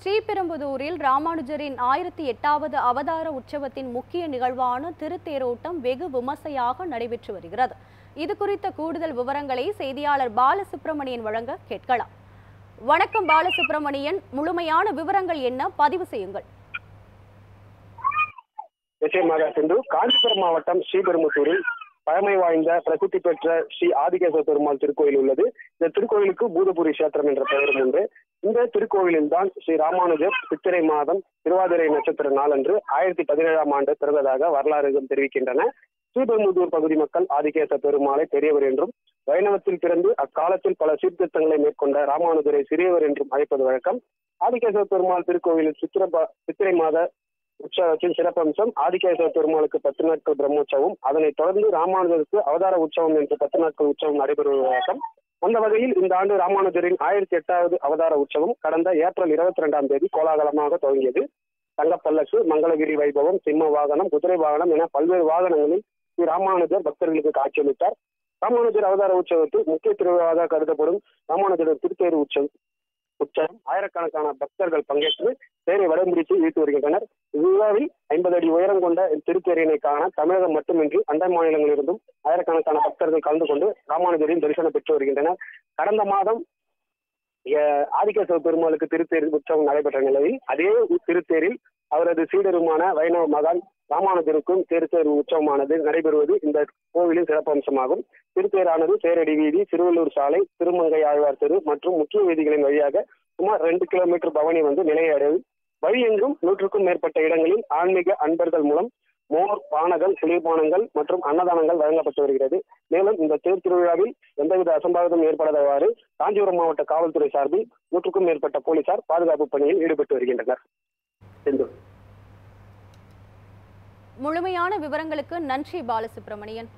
ஸ்ரீபெரும்புதூரில் ராமானுஜரின் 1008வது அவதார உற்சவத்தின் முக்கிய நிகழ்வான திருத்தேரோட்டம் வெகு விமர்சையாக நடைபெற்று வருகிறது. இது குறித்த கூடுதல் விவரங்களை செய்தியாளர் பாலசுப்ரமணியன் வழங்க கேட்கலாம். வணக்கம் பாலசுப்ரமணியன், முழுமையான விவரங்கள் என்ன, பதிவு செய்யுங்கள். நிச்சயமாக சிந்து. காஞ்சிபுரம் மாவட்டம் ஸ்ரீபெரும்புதூரில் பழமை வாய்ந்த பிரசித்தி பெற்ற ஸ்ரீ ஆதிகேசவ பெருமாள் திருக்கோயில் உள்ளது. இந்த திருக்கோயிலுக்கு பூதபுரி கஷேத்திரம் என்ற பெயரும் உண்டு. இந்த திருக்கோயிலில் தான் ஸ்ரீ ராமானுஜர் சித்திரை மாதம் திருவாதிரை நட்சத்திர நாளன்று 1017ஆம் ஆண்டு பிறந்ததாக வரலாறுகள் தெரிவிக்கின்றன. ஸ்ரீபெரும்புதூர் பகுதி மக்கள் ஆதிகேசவ பெருமாளை பெரியவர் என்றும், வைணவத்தில் பிறந்து அக்காலத்தில் பல சீர்திருத்தங்களை மேற்கொண்ட ராமானுஜரை சிறியவர் என்றும் அழைப்பது வழக்கம். ஆதிகேசவ பெருமாள் திருக்கோயிலில் சித்திரை மாத உற்சவத்தின் சிறப்பம்சம் ஆதிகேசவ பெருமாளுக்கு 10 நாட்கள் பிரம்மோற்சவம், அதனைத் தொடர்ந்து ராமானுஜருக்கு அவதார உற்சவம் என்று 10 நாட்கள் உற்சவம் நடைபெறுவது வழக்கம். அந்த வகையில் இந்த ஆண்டு ராமானுஜரின் 1008வது அவதார உற்சவம் கடந்த ஏப்ரல் 22ஆம் தேதி கோலாகலமாக துவங்கியது. தங்கப்பல்லக்கு, மங்களகிரி வைபவம், சிம்ம வாகனம், குதிரை வாகனம் என பல்வேறு வாகனங்களில் ஸ்ரீ ராமானுஜர் பக்தர்களுக்கு காட்சியளித்தார். ராமானுஜர் அவதார உற்சவத்தில் முக்கிய திருவிழாவாக கருதப்படும் ராமானுஜர் திருத்தேர் உற்சவம் ஆயிரக்கணக்கான பக்தர்கள் பங்கேற்று தேரை வடம்பிடித்து இழுத்து வருகின்றனர். இவ்விழாவில் 50 அடி உயரம் கொண்ட திருத்தேரினை காண தமிழகம் மட்டுமின்றி அண்டை மாநிலங்களிலிருந்தும் ஆயிரக்கணக்கான பக்தர்கள் கலந்து கொண்டு ராமானுஜரின் தரிசனம் பெற்று வருகின்றனர். கடந்த மாதம் ஆதிகேசவ பெருமாளுக்கு திருத்தேர் உற்சவம் நடைபெற்ற நிலையில் அதே திருத்தேரில் அவரது சீடருமான வைணவ மகான் ராமானுஜருக்கும் திருத்தேர் உற்சவமானது நடைபெறுவது இந்த கோவிலின் சிறப்பம்சமாகும். திருத்தேரானது தேரடி வீதி, திருவள்ளூர் சாலை, திருமங்கை ஆழ்வார் தெரு மற்றும் முக்கிய வீதிகளின் வழியாக சுமார் 2 கிலோமீட்டர் பவனி வந்து நிலையடையும். வழியெங்கும் 100க்கும் மேற்பட்ட இடங்களில் ஆன்மீக அன்பர்கள் மூலம் மோர், பானங்கள், குளிர்பானங்கள் மற்றும் அன்னதானங்கள் வழங்கப்பட்டு வருகிறது. மேலும் இந்த தேர் திருவிழாவில் எந்தவித அசம்பாவிதம் ஏற்படாதவாறு காஞ்சிபுரம் மாவட்ட காவல்துறை சார்பில் 100க்கும் மேற்பட்ட போலீசார் பாதுகாப்பு பணியில் ஈடுபட்டு வருகின்றனர். முழுமையான விவரங்களுக்கு நன்றி பாலசுப்ரமணியன்.